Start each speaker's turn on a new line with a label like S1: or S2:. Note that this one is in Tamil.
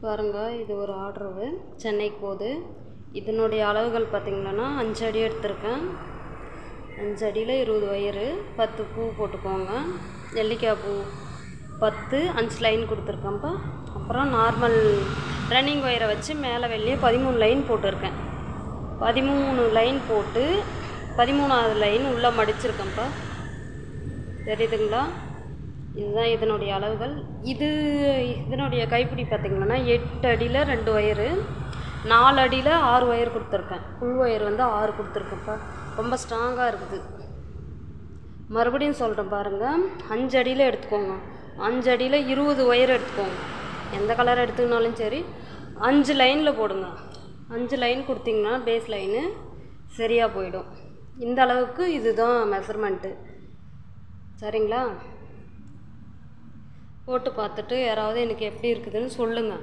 S1: பாருங்க, இது ஒரு ஆர்டரு சென்னைக்கு போகுது. இதனுடைய அளவுகள் பார்த்திங்கன்னா 5 அடி எடுத்திருக்கேன். 5 அடியில் 20 ஒயரு, 10 பூ போட்டுக்கோங்க. நெல்லிக்காய் பூ 10, 5 லைன் கொடுத்துருக்கேன்ப்பா. அப்புறம் நார்மல் ரன்னிங் ஒயரை வச்சு மேலே வெளியே 13 லைன் போட்டிருக்கேன். 13 லைன் போட்டு 13வது லைன் உள்ளே மடிச்சிருக்கேன்ப்பா. தெரியுதுங்களா? இதுதான் இதனுடைய அளவுகள். இதனுடைய கைப்பிடி பார்த்திங்கன்னா 8 அடியில் 2 ஒயரு, 4 அடியில் 6 ஒயர் கொடுத்துருக்கேன். புல் ஒயர் வந்து 6 கொடுத்துருக்கேன்ப்பா. ரொம்ப ஸ்ட்ராங்காக இருக்குது. மறுபடியும் சொல்கிறேன் பாருங்கள். 5 அடியில் எடுத்துக்கோங்க. 5 அடியில் 20 ஒயர் எடுத்துக்கோங்க. எந்த கலர் எடுத்துக்கினாலும் சரி 5 லைனில் போடுங்க. 5 லைன் கொடுத்திங்கன்னா பேஸ் லைனு சரியாக போயிடும். இந்த அளவுக்கு இதுதான் மெஷர்மெண்ட்டு. சரிங்களா? போட்டு பார்த்துட்டு யாராவது எனக்கு எப்படி இருக்குதுன்னு சொல்லுங்கள்.